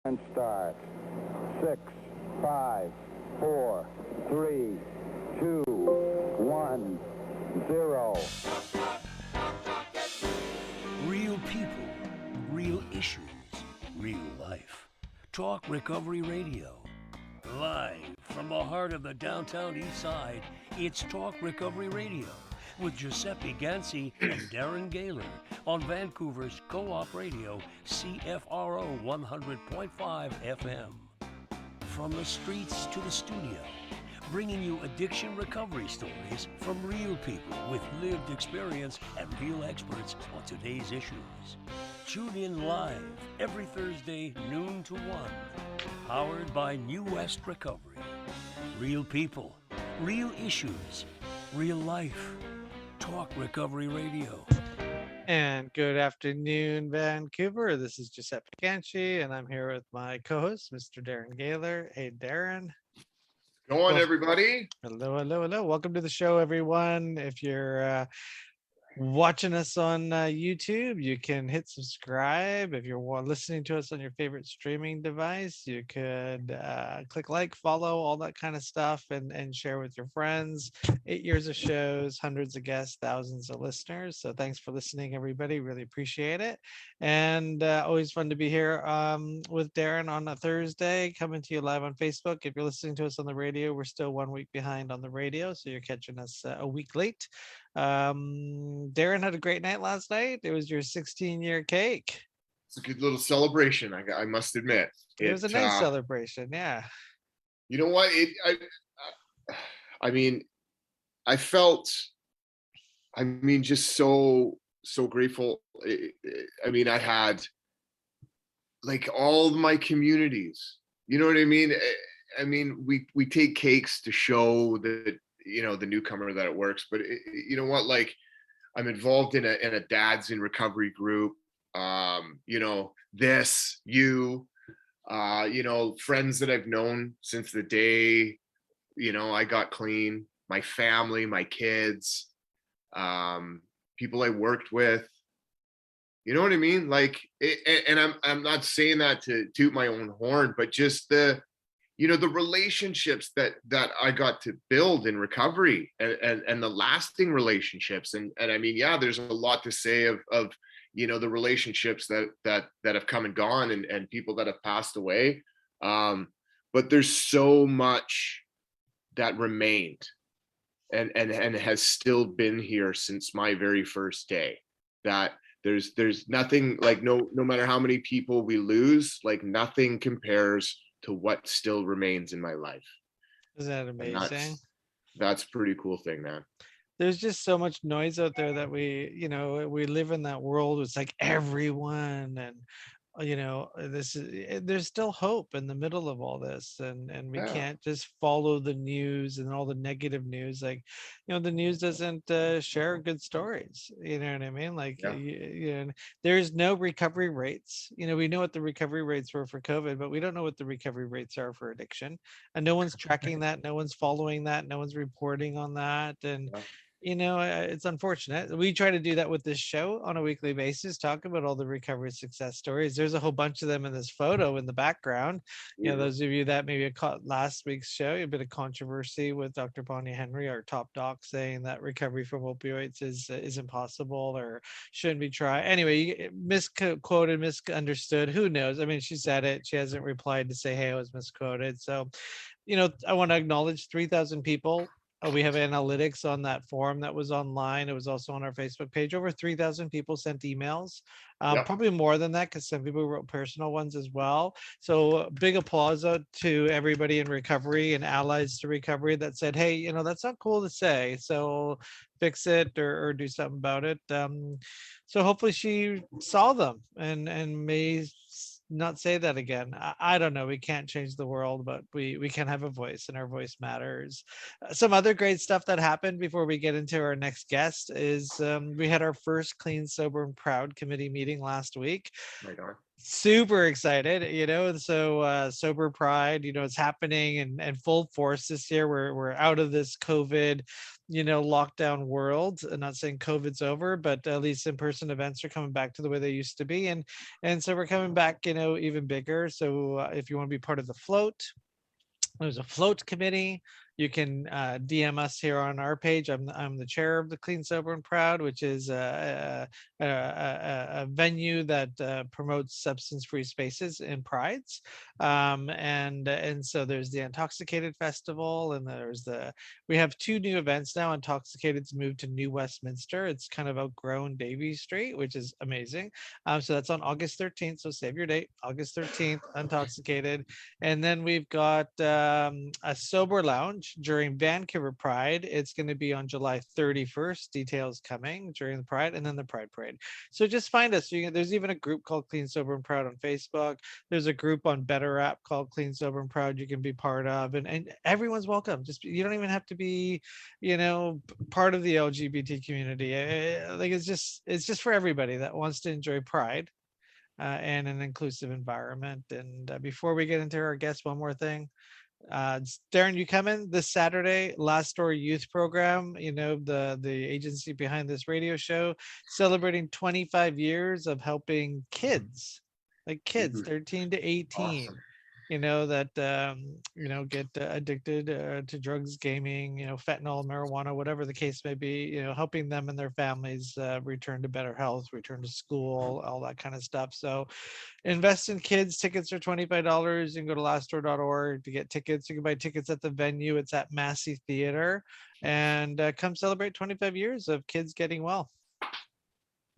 And start. 6, 5, 4, 3, 2, 1, 0. Real people, real issues, real life. Talk Recovery Radio. Live from the heart of the downtown east side, it's Talk Recovery Radio with Giuseppe Ganci and Darren Gaylor on Vancouver's Co-op Radio, CFRO 100.5 FM. From the streets to the studio, bringing you addiction recovery stories from real people with lived experience and real experts on today's issues. Tune in live every Thursday, noon to 1. Powered by New West Recovery. Real people, real issues, real life. Talk Recovery Radio. And good afternoon, Vancouver. This is Giuseppe Ganci, and I'm here with my co-host, Mr. Darren Gaylor. Hey, Darren. Go on, everybody. Hello, hello, hello. Welcome to the show, everyone. If you're watching us on YouTube, you can hit subscribe. If you're listening to us on your favorite streaming device, you could click like, follow, all that kind of stuff, and share with your friends. 8 years of shows, hundreds of guests, thousands of listeners. So thanks for listening, everybody. Really appreciate it. And always fun to be here with Darren on a Thursday, coming to you live on Facebook. If you're listening to us on the radio, we're still 1 week behind on the radio, so you're catching us a week late. Darren had a great night last night. It was your 16-year cake. It's a good little celebration, I must admit. It was a nice celebration, yeah. You know what? I mean, I felt, just so grateful. I mean, I had like all of my communities, you know what I mean? I mean, we take cakes to show that, you know, the newcomer that it works, but you know what, like I'm involved in a dads in recovery group, you know, you know, friends that I've known since the day, you know, I got clean, my family, my kids, people I worked with, you know what I mean? Like, and I'm not saying that to toot my own horn, but just the relationships that I got to build in recovery and the lasting relationships. And I mean, yeah, there's a lot to say of, you know, the relationships that have come and gone and people that have passed away. But there's so much that remained and has still been here since my very first day, that there's nothing, like no matter how many people we lose, like nothing compares to what still remains in my life. Isn't that amazing? That's a pretty cool thing, man. There's just so much noise out there that we live in that world. It's like everyone, and you know, there's still hope in the middle of all this, and we can't just follow the news and all the negative news. Like, you know, the news doesn't share good stories, you know what I mean? Like, there's no recovery rates. You know, we know what the recovery rates were for COVID, but we don't know what the recovery rates are for addiction, and no one's tracking that, no one's following that, no one's reporting on that. And you know, it's unfortunate. We try to do that with this show on a weekly basis, talk about all the recovery success stories. There's a whole bunch of them in this photo in the background. You know, those of you that maybe caught last week's show, a bit of controversy with Dr. Bonnie Henry, our top doc, saying that recovery from opioids is impossible or shouldn't be tried. Anyway, misquoted, misunderstood. Who knows? I mean, she said it. She hasn't replied to say, hey, I was misquoted. So, you know, I want to acknowledge 3,000 people. We have analytics on that forum that was online. It was also on our Facebook page. Over 3,000 people sent emails, probably more than that, because some people wrote personal ones as well. So big applause out to everybody in recovery and allies to recovery that said, hey, you know, that's not cool to say, so fix it or do something about it. So hopefully she saw them and may not say that again. I don't know. We can't change the world, but we can have a voice, and our voice matters. Some other great stuff that happened before we get into our next guest is we had our first Clean, Sober, and Proud committee meeting last week. Right on. Super excited, you know, and so Sober Pride, you know, it's happening in full force this year. We're out of this COVID, lockdown world. I'm not saying COVID's over, but at least in-person events are coming back to the way they used to be, and so we're coming back, even bigger. So if you want to be part of the float, there's a float committee. You can DM us here on our page. I'm the chair of the Clean, Sober, and Proud, which is a venue that promotes substance-free spaces in prides. And so there's the Intoxicated Festival, and we have 2 new events now. Intoxicated's moved to New Westminster. It's kind of outgrown Davie Street, which is amazing. So that's on August 13th. So save your date, August 13th, Intoxicated. And then we've got a sober lounge during Vancouver Pride. It's going to be on July 31st. Details coming during the Pride, and then the Pride Parade. So just find us. There's even a group called Clean, Sober, and Proud on Facebook. There's a group on Better App called Clean, Sober, and Proud you can be part of, and everyone's welcome. You don't even have to be, part of the LGBT community. Like it's just for everybody that wants to enjoy Pride. And an inclusive environment. And before we get into our guests, one more thing. Darren, you coming this Saturday? Last Story Youth Program, the agency behind this radio show, celebrating 25 years of helping kids, like kids 13 to 18. Awesome. That get addicted to drugs, gaming, fentanyl, marijuana, whatever the case may be, helping them and their families return to better health, return to school, all that kind of stuff. So invest in kids. Tickets are $25. You can go to laststore.org to get tickets. You can buy tickets at the venue. It's at Massey Theater. And come celebrate 25 years of kids getting well.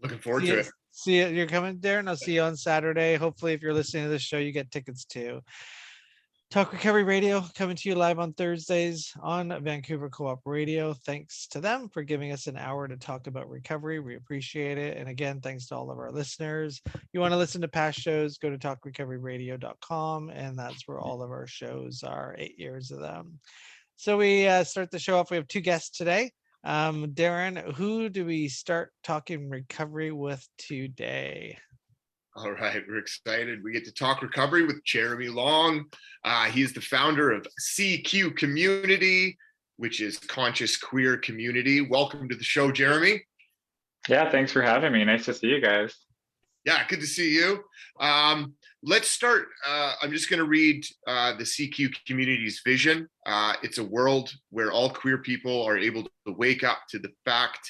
Looking forward to it. See you. You're coming, Darren? I'll see you on Saturday. Hopefully, if you're listening to this show, you get tickets too. Talk Recovery Radio coming to you live on Thursdays on Vancouver Co-op Radio. Thanks to them for giving us an hour to talk about recovery. We appreciate it. And again, thanks to all of our listeners. You want to listen to past shows, go to talkrecoveryradio.com, and that's where all of our shows are, 8 years of them. So we start the show off. We have 2 guests today. Darren, who do we start talking recovery with today? All right, we're excited. We get to talk recovery with Jeremy Long. He's the founder of CQ Community, which is Conscious Queer Community. Welcome to the show, Jeremy. Yeah, thanks for having me. Nice to see you guys. Yeah, good to see you. Let's start. I'm just going to read the CQ Community's vision. It's a world where all queer people are able to wake up to the fact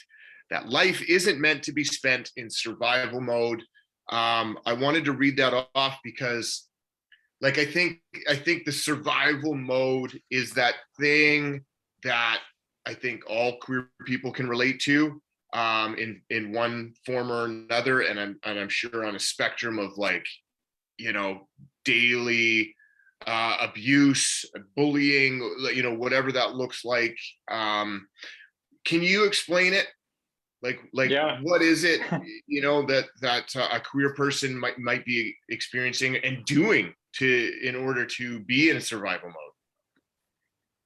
that life isn't meant to be spent in survival mode. I wanted to read that off because, like, I think the survival mode is that thing that I think all queer people can relate to in one form or another, and I'm sure on a spectrum of, like, daily abuse, bullying, whatever that looks like. Can you explain it? Like Yeah. What is it, that a queer person might be experiencing and doing in order to be in a survival mode?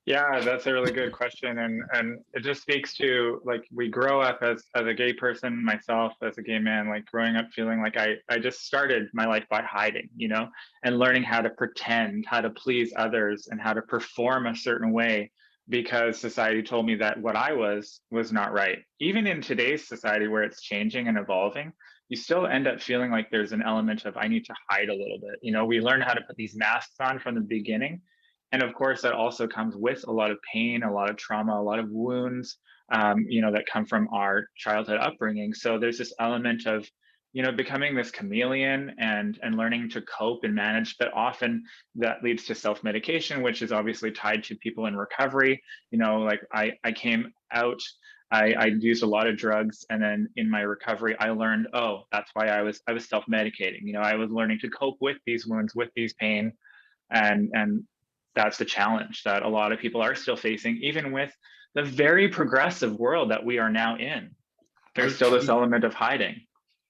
Yeah, that's a really good question. And it just speaks to, like, we grow up as a gay person, myself as a gay man, like growing up feeling like I just started my life by hiding, and learning how to pretend, how to please others, and how to perform a certain way because society told me that what I was not right. Even in today's society where it's changing and evolving, you still end up feeling like there's an element of I need to hide a little bit. We learn how to put these masks on from the beginning. And of course, that also comes with a lot of pain, a lot of trauma, a lot of wounds, that come from our childhood upbringing. So there's this element of, becoming this chameleon and learning to cope and manage, but often that leads to self-medication, which is obviously tied to people in recovery. Like I came out, I used a lot of drugs, and then in my recovery, I learned, oh, that's why I was self-medicating. I was learning to cope with these wounds, with these pain, and that's the challenge that a lot of people are still facing, even with the very progressive world that we are now in. There's still this element of hiding.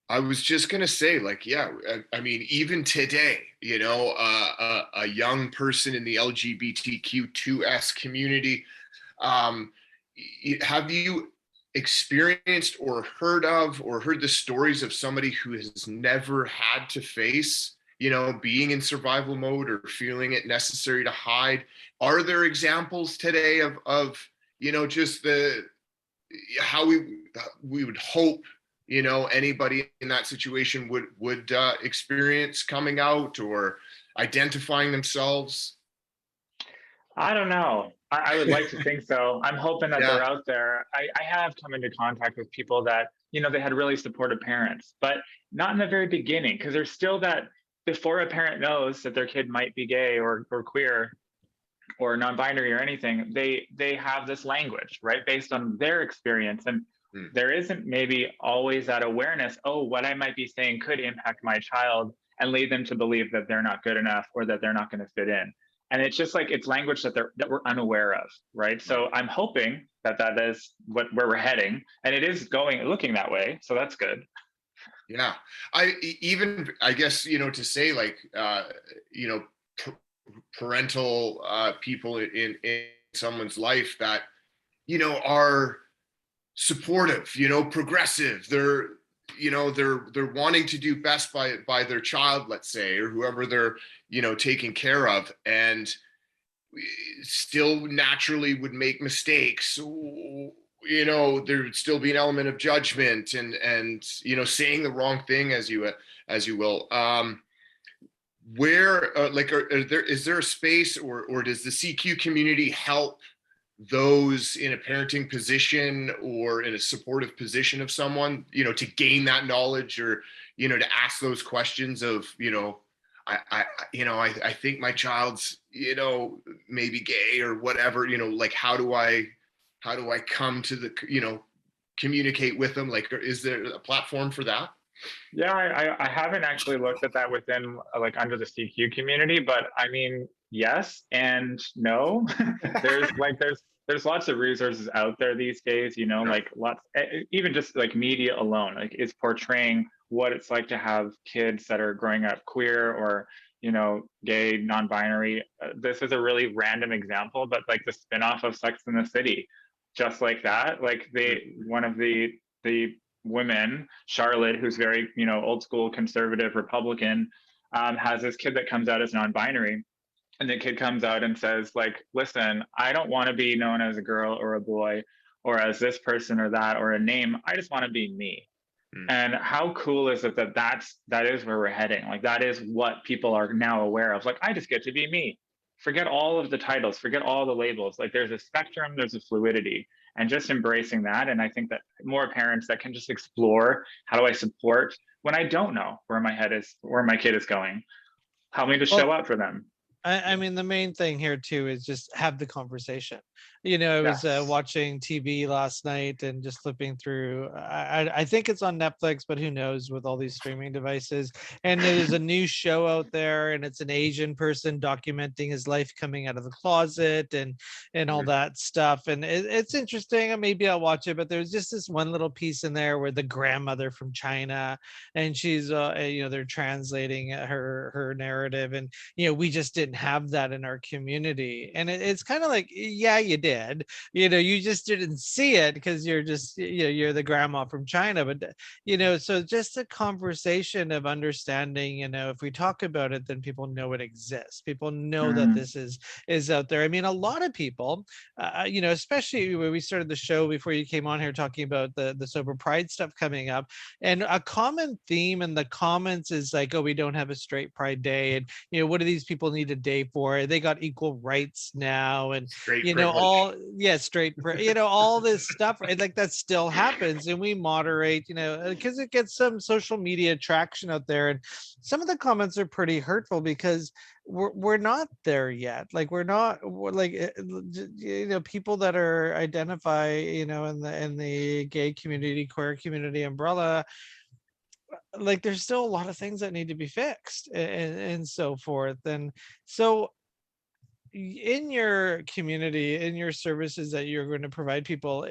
I was just going to say, I mean, even today, a young person in the LGBTQ2S community, have you experienced or heard the stories of somebody who has never had to face being in survival mode or feeling it necessary to hide? Are there examples today of just the how we would hope, you know, anybody in that situation would experience coming out or identifying themselves? I don't know. I would like to think so. I'm hoping that Yeah. they're out there. I have come into contact with people that, you know, they had really supportive parents, but not in the very beginning, because there's still that before a parent knows that their kid might be gay or queer or non-binary or anything, they have this language, right, based on their experience. And Hmm. there isn't maybe always that awareness, oh, what I might be saying could impact my child and lead them to believe that they're not good enough or that they're not going to fit in. And it's just like it's language that we're unaware of, right? So I'm hoping that that is where we're heading, and it is looking that way. So that's good. Yeah. Even, I guess, you know, to say like, you know, parental people in someone's life that, you know, are supportive, you know, progressive. They're, you know, they're wanting to do best by their child, let's say, or whoever they're, you know, taking care of, and still naturally would make mistakes. You know, there would still be an element of judgment and you know, saying the wrong thing, as you will. Where like is there a space, or does the CQ community help those in a parenting position or in a supportive position of someone, you know, to gain that knowledge, or, you know, to ask those questions of, you know, I think my child's, you know, maybe gay or whatever, you know, like how do I come to the, you know, communicate with them? Like, is there a platform for that? Yeah, I haven't actually looked at that within like under the CQ community, but I mean, yes and no. there's lots of resources out there these days, you know, like lots, even just like media alone, like is portraying what it's like to have kids that are growing up queer or, you know, gay, non-binary. This is a really random example, but like the spinoff of Sex and the City, just like that, like one of the women, Charlotte, who's very, you know, old school conservative Republican, has this kid that comes out as non-binary. And the kid comes out and says, like, listen, I don't want to be known as a girl or a boy or as this person or that or a name. I just want to be me. And how cool is it that that is where we're heading? Like that is what people are now aware of. Like I just get to be me. Forget all of the titles, forget all the labels. Like there's a spectrum, there's a fluidity, and just embracing that. And I think that more parents that can just explore, how do I support when I don't know where where my kid is going? Help me to Well, show up for them. I mean, the main thing here too is just have the conversation. You know, I was Yes. watching TV last night and just flipping through. I think it's on Netflix, but who knows with all these streaming devices. And there's a new show out there, and it's an Asian person documenting his life coming out of the closet and all that stuff. And it's interesting. And maybe I'll watch it. But there's just this one little piece in there where the grandmother from China, and she's you know, they're translating her narrative, and you know, we just didn't have that in our community. And it's kind of like, yeah, you did, you know, you just didn't see it because you're just, you know, you're the grandma from China. But you know, so just a conversation of understanding, you know, if we talk about it, then people know it exists, people know that Mm. this is out there. I mean, a lot of people, you know, especially when we started the show before you came on here talking about the sober pride stuff coming up, and a common theme in the comments is like, oh, we don't have a straight pride day, and you know, what do these people need a day for? They got equal rights now, and Straight you know, privilege. all, yeah, you know, all this stuff, right? Like that still happens, and we moderate, you know, because it gets some social media traction out there, and some of the comments are pretty hurtful because we're not there yet. Like we're like, you know, people that are identify, you know, in the gay community, queer community umbrella, like there's still a lot of things that need to be fixed, and so forth. And so in your community, in your services that you're going to provide people,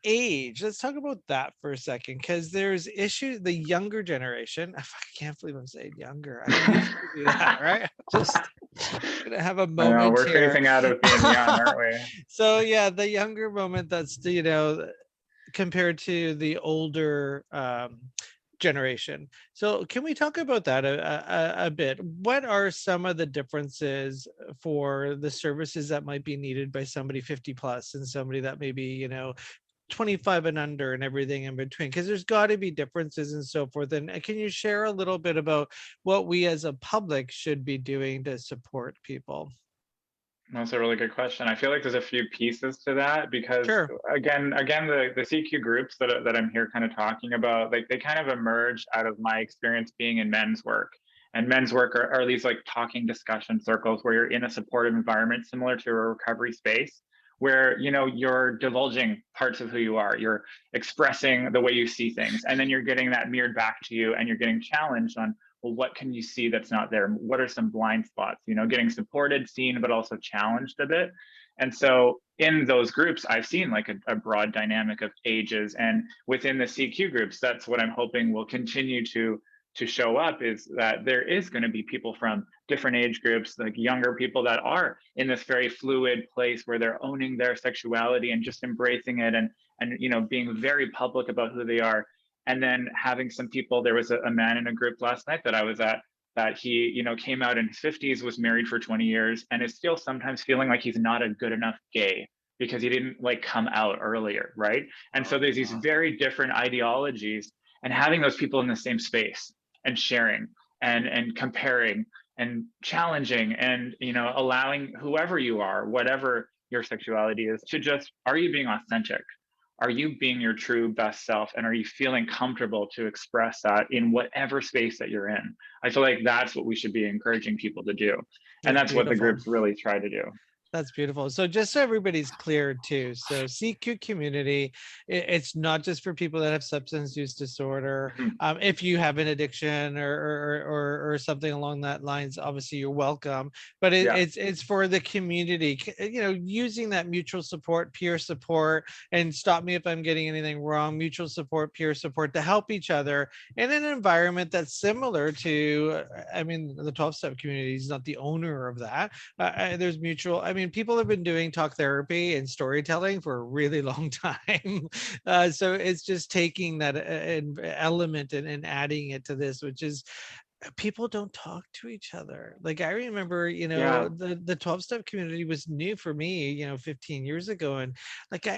age, let's talk about that for a second, because there's issues. The younger generation, I can't believe I'm saying younger, I usually do that, right? Just gonna have a I know moment we're here. phasing out of being young, aren't we? So yeah, the younger moment, that's, you know, compared to the older generation. So can we talk about that a bit? What are some of the differences for the services that might be needed by somebody 50 plus and somebody that maybe, you know, 25 and under and everything in between, because there's got to be differences and so forth. And can you share a little bit about what we as a public should be doing to support people? That's a really good question. I feel like there's a few pieces to that because Sure. again, the CQ groups that I'm here kind of talking about, like they kind of emerged out of my experience being in men's work. And men's work are these like talking discussion circles where you're in a supportive environment similar to a recovery space where you're divulging parts of who you are, you're expressing the way you see things, and then you're getting that mirrored back to you and you're getting challenged on, well, what can you see that's not there? What are some blind spots? Getting supported, seen, but also challenged a bit. And so in those groups, I've seen like a broad dynamic of ages. And within the CQ groups, that's what I'm hoping will continue to show up, is that there is going to be people from different age groups, like younger people that are in this very fluid place where they're owning their sexuality and just embracing it and being very public about who they are. And then having some people, there was a man in a group last night that I was at that he, came out in his 50s, was married for 20 years, and is still sometimes feeling like he's not a good enough gay because he didn't like come out earlier, right? And so there's these very different ideologies, and having those people in the same space and sharing and comparing and challenging and allowing whoever you are, whatever your sexuality is, to just, are you being authentic? Are you being your true best self? And are you feeling comfortable to express that in whatever space that you're in? I feel like that's what we should be encouraging people to do. And That's that's what the beautiful. groups really try to do. That's beautiful. So just so everybody's clear too, so CQ community, it's not just for people that have substance use disorder. Mhm. If you have an addiction or something along that lines, obviously you're welcome. But Yeah. it's for the community, using that mutual support, peer support, and stop me if I'm getting anything wrong. Mutual support, peer support to help each other in an environment that's similar to, I mean, the 12-step community is not the owner of that. There's mutual, I mean, people have been doing talk therapy and storytelling for a really long time. So it's just taking that element and adding it to this, which is, people don't talk to each other. Like I remember, Yeah. the 12-step community was new for me, 15 years ago. And like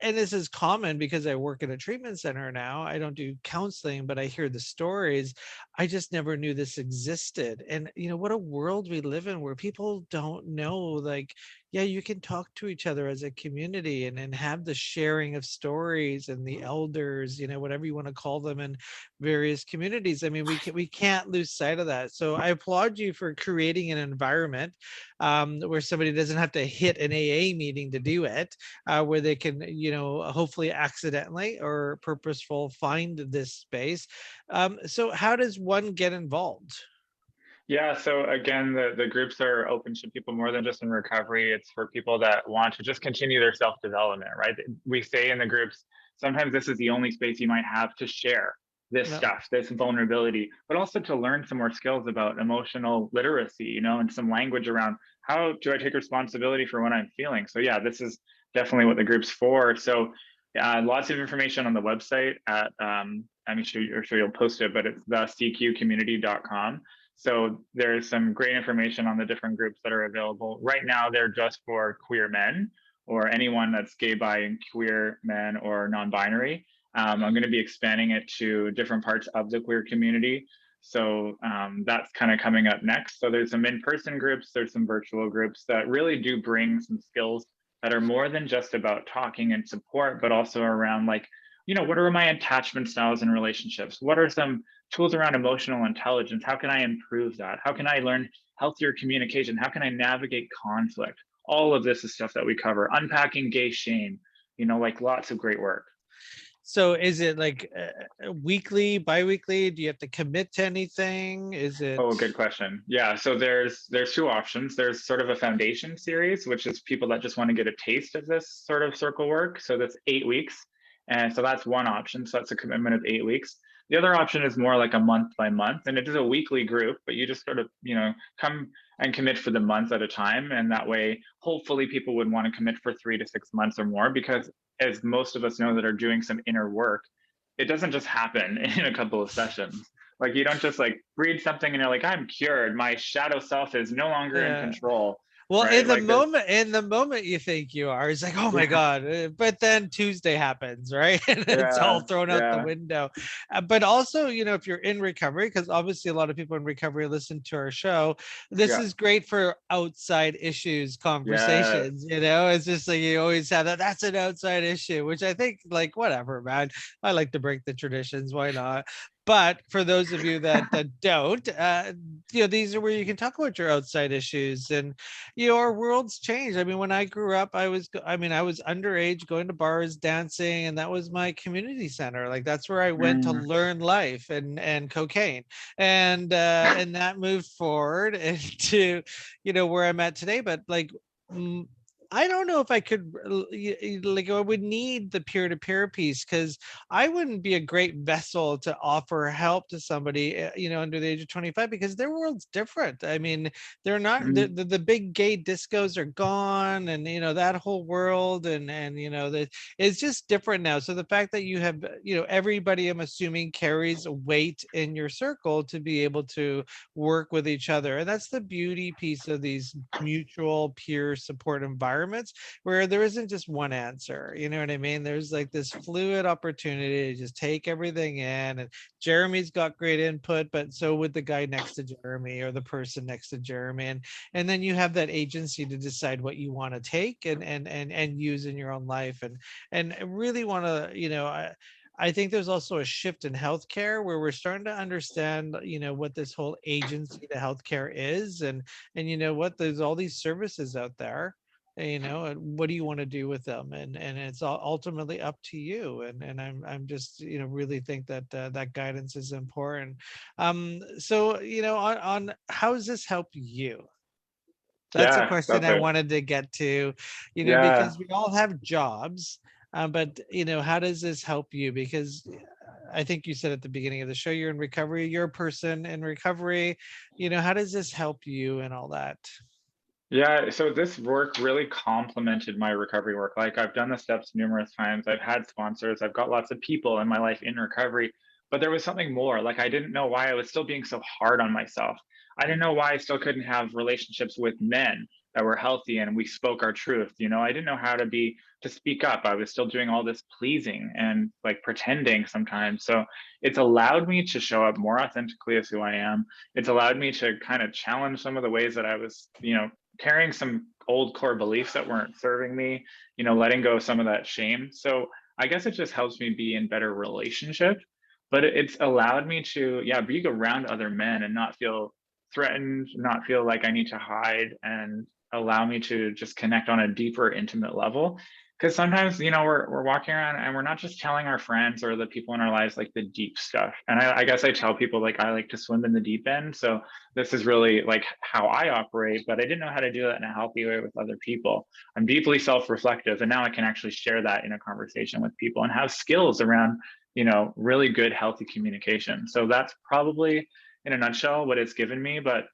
and this is common because I work in a treatment center now. I don't do counseling, but I hear the stories. I just never knew this existed. And what a world we live in where people don't know, like, yeah, you can talk to each other as a community and have the sharing of stories and the elders, whatever you want to call them in various communities. I mean, we can't lose sight of that. So I applaud you for creating an environment where somebody doesn't have to hit an AA meeting to do it, where they can, hopefully accidentally or purposeful find this space. So how does one get involved? Yeah, so again, the groups are open to people more than just in recovery. It's for people that want to just continue their self-development, right? We say in the groups, sometimes this is the only space you might have to share this No. stuff, this vulnerability, but also to learn some more skills about emotional literacy, and some language around how do I take responsibility for what I'm feeling. So yeah, this is definitely what the group's for. So lots of information on the website at, I'm sure you'll post it, but it's thecqcommunity.com. So there's some great information on the different groups that are available. Right now, they're just for queer men or anyone that's gay, bi, and queer men or non-binary. I'm going to be expanding it to different parts of the queer community. So that's kind of coming up next. So there's some in-person groups, there's some virtual groups that really do bring some skills that are more than just about talking and support, but also around like, what are my attachment styles in relationships? What are some tools around emotional intelligence? How can I improve that? How can I learn healthier communication? How can I navigate conflict? All of this is stuff that we cover. Unpacking gay shame, like lots of great work. So is it like weekly, bi-weekly? Do you have to commit to anything? Is it? Oh, good question. Yeah, so there's two options. There's sort of a foundation series, which is people that just want to get a taste of this sort of circle work. So that's 8 weeks. And so that's one option. So that's a commitment of 8 weeks. The other option is more like a month by month, and it is a weekly group, but you just sort of, come and commit for the month at a time. And that way, hopefully people would want to commit for 3 to 6 months or more, because as most of us know that are doing some inner work, it doesn't just happen in a couple of sessions. Like you don't just like read something and you're like, I'm cured. My shadow self is no longer in Yeah. control. Well, right? Like this, in the moment you think you are, it's like, oh my God. But then Tuesday happens, right? And it's all yeah, thrown out the yeah, window. But also, if you're in recovery, because obviously a lot of people in recovery listen to our show, this yeah, is great for outside issues yes, conversations. It's just like you always have that's an outside issue, which I think, like, whatever, man. I like to break the traditions. Why not? But for those of you that don't, these are where you can talk about your outside issues. And our world's changed. I mean, when I grew up, I was underage, going to bars, dancing, and that was my community center. Like, that's where I went to mm, learn life and cocaine. And that moved forward into, where I'm at today. But like, mm, I don't know if I could, like, I would need the peer-to-peer piece, because I wouldn't be a great vessel to offer help to somebody, under the age of 25, because their world's different. I mean, they're not mm, the big gay discos are gone, and that whole world, and that it's just different now. So the fact that you have, everybody, I'm assuming, carries a weight in your circle to be able to work with each other. And that's the beauty piece of these mutual peer support environments, where there isn't just one answer. You know what I mean? There's like this fluid opportunity to just take everything in. And Jeremy's got great input, but so would the guy next to Jeremy, or the person next to Jeremy. And then you have that agency to decide what you want to take and use in your own life. And I really want to, I think there's also a shift in healthcare, where we're starting to understand, what this whole agency to healthcare is. And what, there's all these services out there, and what do you want to do with them? And it's ultimately up to you. And I'm just, really think that that guidance is important. So, on how does this help you? That's a yeah, question that's I it. wanted to get to, Yeah, because we all have jobs. But how does this help you? Because I think you said at the beginning of the show, you're in recovery, you're a person in recovery. How does this help you and all that? yeah. So this work really complemented my recovery work. Like I've done the steps numerous times. I've had sponsors. I've got lots of people in my life in recovery, but there was something more. Like I didn't know why I was still being so hard on myself. I didn't know why I still couldn't have relationships with men that were healthy and we spoke our truth. I didn't know how to speak up. I was still doing all this pleasing and like pretending sometimes. So it's allowed me to show up more authentically as who I am. It's allowed me to kind of challenge some of the ways that I was, carrying some old core beliefs that weren't serving me, letting go of some of that shame. So I guess it just helps me be in better relationship, but it's allowed me to, yeah, be around other men and not feel threatened, not feel like I need to hide, and allow me to just connect on a deeper, intimate level. Because sometimes, we're walking around and we're not just telling our friends or the people in our lives like the deep stuff. And I guess I tell people like I like to swim in the deep end. So this is really like how I operate, but I didn't know how to do that in a healthy way with other people. I'm deeply self-reflective, and now I can actually share that in a conversation with people and have skills around, really good, healthy communication. So that's probably in a nutshell what it's given me. But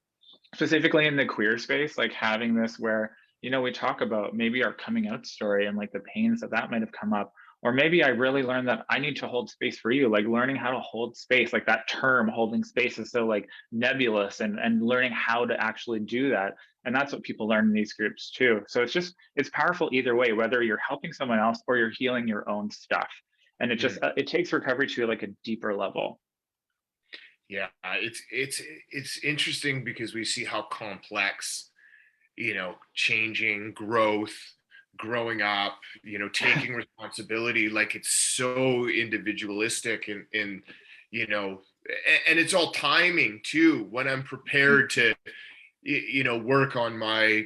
specifically in the queer space, like having this where, we talk about maybe our coming out story and like the pains that might have come up, or maybe I really learned that I need to hold space for you, like learning how to hold space, like that term holding space is so like nebulous, and learning how to actually do that. And that's what people learn in these groups too. So it's powerful either way, whether you're helping someone else or you're healing your own stuff. And it just Mm. it takes recovery to like a deeper level. Yeah, it's interesting because we see how complex, changing, growing up, taking responsibility, like it's so individualistic, and and it's all timing too. When I'm prepared to, work on my,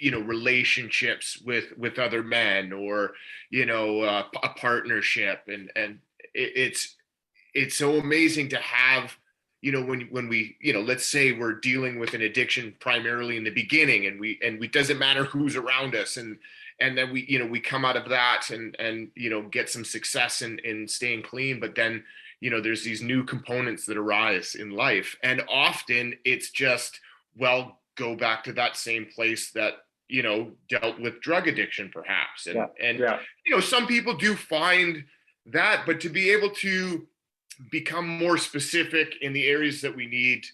relationships with other men, or a partnership, and it's so amazing to have, when we, let's say we're dealing with an addiction primarily in the beginning, and we doesn't matter who's around us, and then we, we come out of that, and get some success in staying clean, but then, there's these new components that arise in life, and often it's just, well, go back to that same place that, dealt with drug addiction perhaps, and Yeah, and yeah, some people do find that, but to be able to become more specific in the areas that we need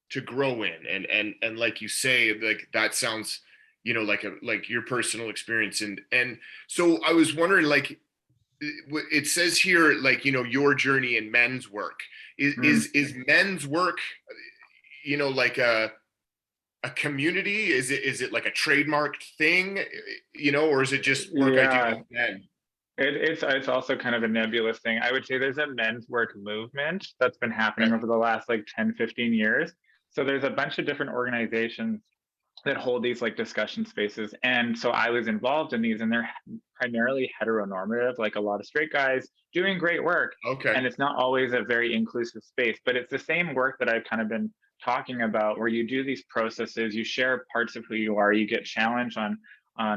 to grow in, and like you say, like that sounds, like your personal experience. And so I was wondering, like, it says here, like, your journey in men's work is men's work, like a community? Is it like a trademarked thing, or is it just work I do Yeah, with men? it's also kind of a nebulous thing. I would say there's a men's work movement that's been happening Okay. over the last like 10, 15 years. So there's a bunch of different organizations that hold these like discussion spaces. And so I was involved in these, and they're primarily heteronormative, like a lot of straight guys doing great work. Okay. And it's not always a very inclusive space, but it's the same work that I've kind of been talking about, where you do these processes, you share parts of who you are, you get challenged on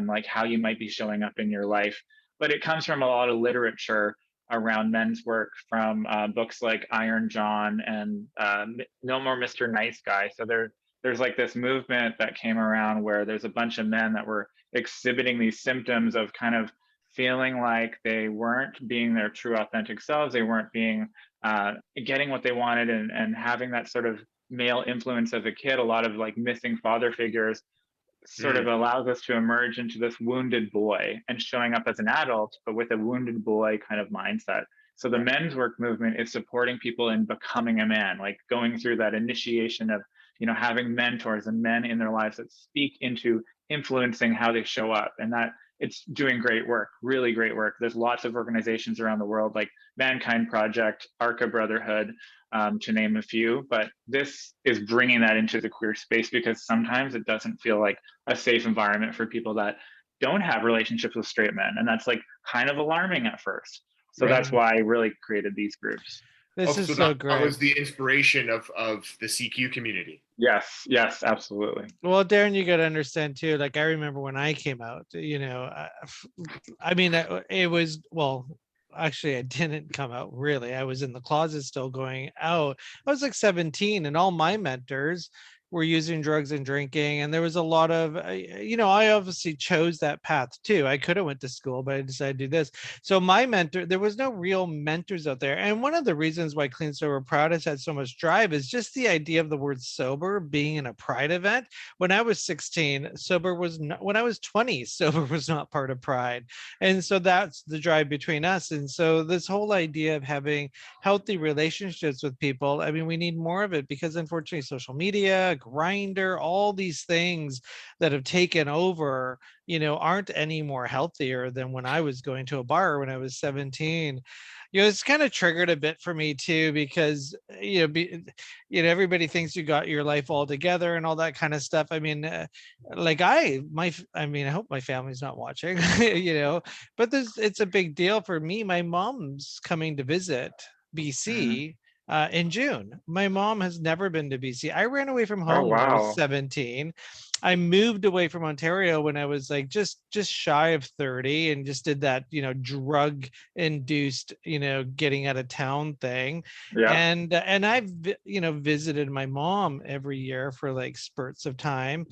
like how you might be showing up in your life. But it comes from a lot of literature around men's work, from books like Iron John and No More Mr. Nice Guy. So there's like this movement that came around where there's a bunch of men that were exhibiting these symptoms of kind of feeling like they weren't being their true authentic selves, they weren't being getting what they wanted, and having that sort of male influence as a kid, a lot of like missing father figures, sort of Mm. allows us to emerge into this wounded boy and showing up as an adult, but with a wounded boy kind of mindset. So the men's work movement is supporting people in becoming a man, like going through that initiation of, having mentors and men in their lives that speak into influencing how they show up. And that it's doing great work, really great work. There's lots of organizations around the world, like Mankind Project, Arca Brotherhood, to name a few. But this is bringing that into the queer space, because sometimes it doesn't feel like a safe environment for people that don't have relationships with straight men. And that's like kind of alarming at first. So Right. that's why I really created these groups. This Oh, is so so that great. was the inspiration of the CQ community. Yes, absolutely. Well, Darren, you got to understand too. Like, I remember when I came out, I mean, it was, well, actually, I didn't come out really. I was in the closet still going out. I was like 17, and all my mentors were using drugs and drinking. And there was a lot of, I obviously chose that path too. I could have went to school, but I decided to do this. So my mentor, there was no real mentors out there. And one of the reasons why Clean Sober Proud has had so much drive is just the idea of the word sober being in a pride event. When I was 16, sober was not, when I was 20, sober was not part of pride. And so that's the drive between us. And so this whole idea of having healthy relationships with people, I mean, we need more of it, because unfortunately social media, Grinder, all these things that have taken over, aren't any more healthier than when I was going to a bar when I was 17. It's kind of triggered a bit for me too, because everybody thinks you got your life all together and all that kind of stuff. I mean, like I hope my family's not watching, but it's a big deal for me. My mom's coming to visit BC in June. My mom has never been to BC. I ran away from Oh, home when I was wow. 17. I moved away from Ontario when I was like just shy of 30, and just did that, drug induced, getting out of town thing. Yeah. And I've, visited my mom every year for like spurts of time.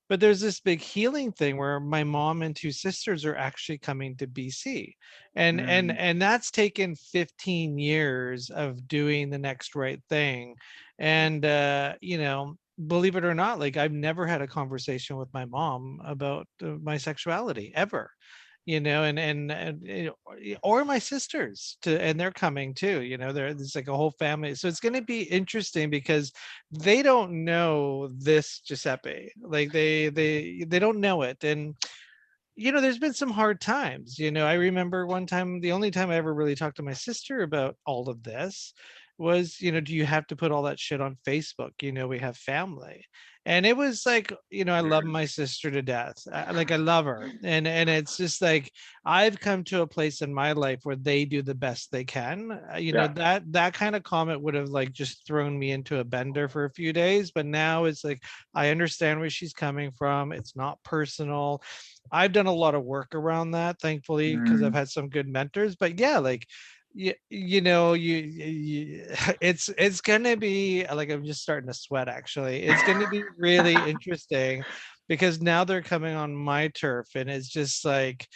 But there's this big healing thing where my mom and two sisters are actually coming to BC. And that's taken 15 years of doing the next right thing. And believe it or not, like I've never had a conversation with my mom about my sexuality ever, or my sisters and they're coming too, there's like a whole family. So it's going to be interesting because they don't know this Giuseppe, like they don't know it. And there's been some hard times. I remember one time, the only time I ever really talked to my sister about all of this was, do you have to put all that shit on Facebook? We have family. And it was like, I love my sister to death. I love her. And it's just like, I've come to a place in my life where they do the best they can. Yeah. That kind of comment would have like just thrown me into a bender for a few days. But now it's like, I understand where she's coming from. It's not personal. I've done a lot of work around that, thankfully, because I've had some good mentors. But yeah, like it's gonna be like, I'm just starting to sweat. Actually, it's gonna be really interesting because now they're coming on my turf, and it's just like,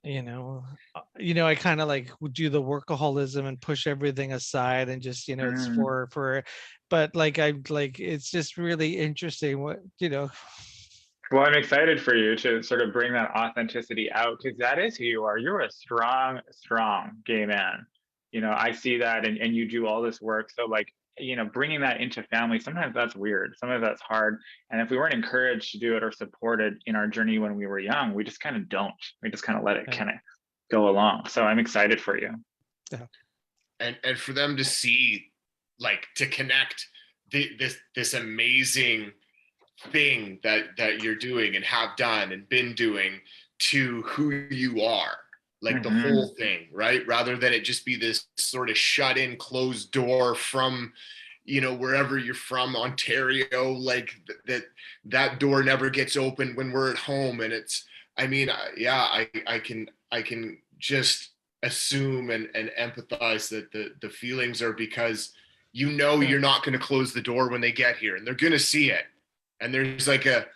I kind of like do the workaholism and push everything aside and just, it's for, but like, I like, it's just really interesting what. Well, I'm excited for you to sort of bring that authenticity out, because that is who you are. You're a strong, strong gay man. You know, I see that, and you do all this work. So, like, you know, bringing that into family, sometimes that's weird. Sometimes that's hard. And if we weren't encouraged to do it or supported in our journey when we were young, we just kind of don't. We just kind of let it Yeah. kind of go along. So I'm excited for you. Yeah. And for them to see, like, to connect this amazing thing that you're doing and have done and been doing to who you are, like the whole thing, right? Rather than it just be this sort of shut in, closed door from, you know, wherever you're from, Ontario, like that door never gets opened when we're at home. And it's, I mean, yeah, I can just assume and empathize that the feelings are because, you know, you're not going to close the door when they get here, and they're going to see it. And there's like a,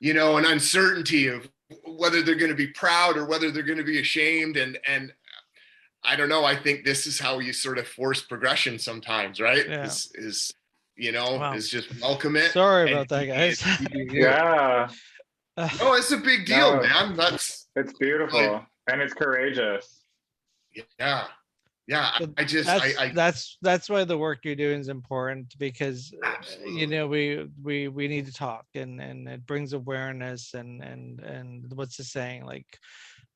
you know, an uncertainty of whether they're going to be proud or whether they're going to be ashamed. And I don't know. I think this is how you sort of force progression sometimes, right? Yeah. Is you know, Wow. is just welcome it. Sorry about that, guys. Yeah. No, it's a big deal, No, man. That's it's beautiful and it's courageous. yeah. Yeah, But I just that's why the work you're doing is important, because absolutely. you know, we need to talk, and it brings awareness, and what's the saying, like,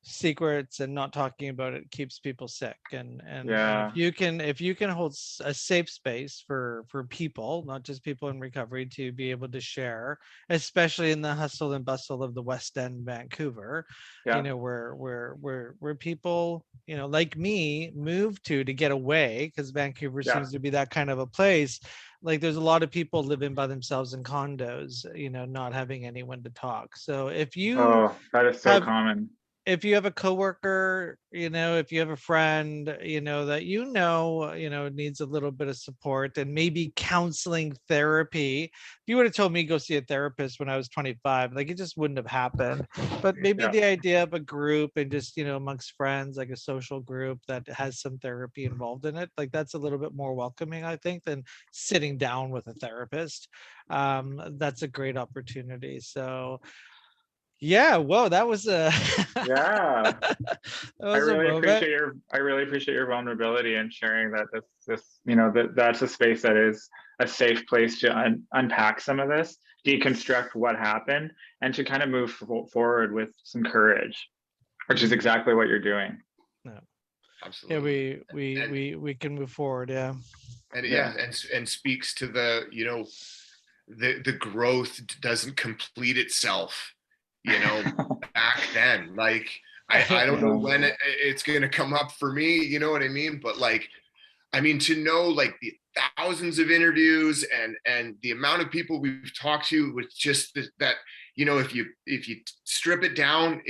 secrets and not talking about it keeps people sick, and Yeah. if you can hold a safe space for people, not just people in recovery, to be able to share, especially in the hustle and bustle of the West End, Vancouver, Yeah. you know, where people, you know, like me, move to get away, because Vancouver Yeah. seems to be that kind of a place. Like, there's a lot of people living by themselves in condos, you know, not having anyone to talk. So if you Oh, that is so have common. if you have a coworker, you know, if you have a friend, you know, that you know, needs a little bit of support and maybe counseling, therapy. If you would have told me go see a therapist when I was 25, like, it just wouldn't have happened. But maybe Yeah. the idea of a group, and just, you know, amongst friends, like a social group that has some therapy involved in it, like, that's a little bit more welcoming, I think, than sitting down with a therapist. That's a great opportunity. So yeah, whoa, that was a Yeah. that I was a really moment. appreciate your vulnerability and sharing that this you know, that's a space that is a safe place to unpack some of this, deconstruct what happened, and to kind of move forward with some courage, which is exactly what you're doing. Yeah, Absolutely. we can move forward. Yeah. And Yeah. and speaks to the, you know, the growth doesn't complete itself, you know, back then. Like, I don't know when it's going to come up for me, you know what I mean? But like, I mean, to know, like, the thousands of interviews and the amount of people we've talked to with just that, you know, if you strip it down,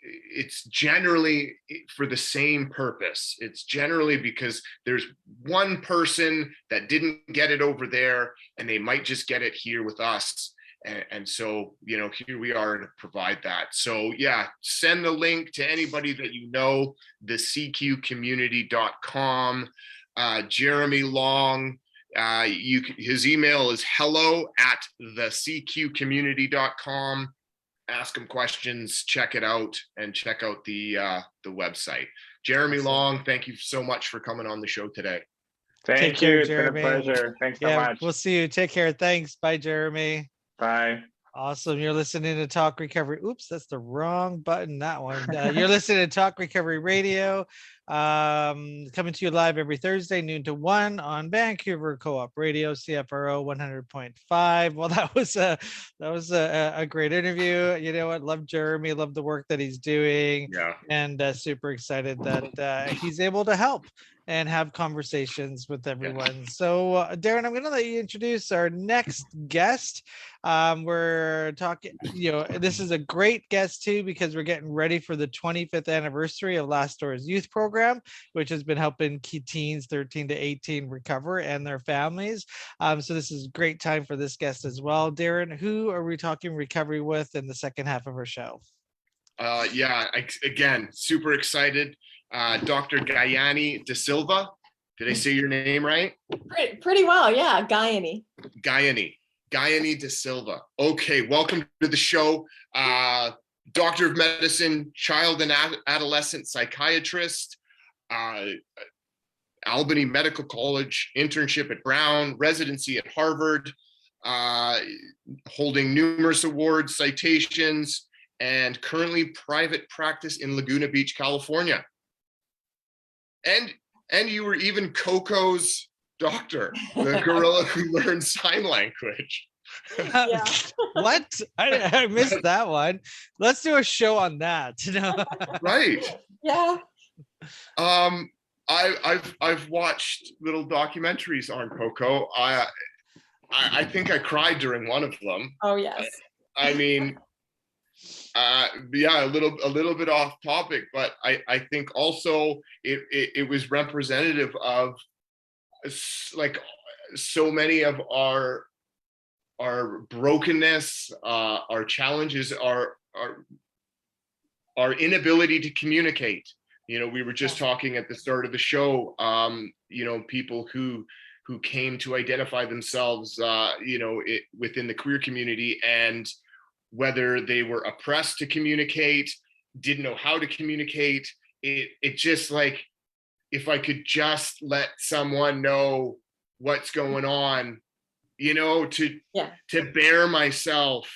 it's generally for the same purpose. It's generally because there's one person that didn't get it over there, and they might just get it here with us. And so, you know, here we are to provide that. So yeah, send the link to anybody that you know, the cqcommunity.com. Jeremy Long, his email is hello@thecqcommunity.com. Ask him questions, check it out, and check out the website. Jeremy Awesome. Long, thank you so much for coming on the show today. Take Thank care, you. It's been a Jeremy. pleasure. Thanks so Yeah, much. we'll see you. Take care. Thanks. Bye, Jeremy. Bye. Awesome. You're listening to Talk Recovery. Oops, that's the wrong button. That one. You're listening to Talk Recovery Radio, coming to you live every Thursday, noon to 1 on Vancouver Co-op Radio, CFRO 100.5. Well, that was a great interview. You know what? Love Jeremy. Love the work that he's doing. Yeah. And super excited that he's able to help and have conversations with everyone. So, Darren, I'm going to let you introduce our next guest. We're talking, you know, this is a great guest too, because we're getting ready for the 25th anniversary of Last Doors Youth Program, which has been helping teens 13 to 18 recover and their families. So this is a great time for this guest as well. Darren, who are we talking recovery with in the second half of our show? Yeah, again, super excited. Dr. Gayani De Silva. Did I say your name right? Pretty well, yeah. Guyany. Gayani. Guyane De Silva. Okay, welcome to the show. Doctor of Medicine, child and adolescent psychiatrist, Albany Medical College, internship at Brown, residency at Harvard, holding numerous awards, citations, and currently private practice in Laguna Beach, California. And you were even Coco's doctor, the gorilla who learned sign language. Yeah. What? I missed that one. Let's do a show on that. Right. Yeah. I've watched little documentaries on Coco. I think I cried during one of them. Oh, yes. I mean, yeah, a little bit off topic, but I think also it was representative of like so many of our brokenness, our challenges, our inability to communicate. You know, we were just talking at the start of the show, you know, people who came to identify themselves, you know, within the queer community, and whether they were oppressed to communicate, didn't know how to communicate. It just like, if I could just let someone know what's going on, you know, to bear myself.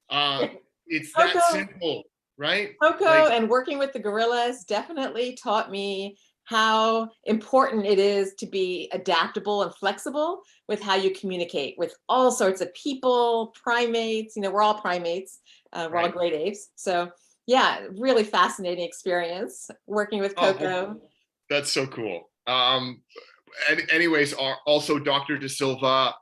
It's that simple, right? Coco Like, and working with the gorillas definitely taught me how important it is to be adaptable and flexible with how you communicate with all sorts of people, primates. You know, we're all primates. We're all great apes. So yeah, really fascinating experience working with Coco. That's so cool. Anyways, also Dr. De Silva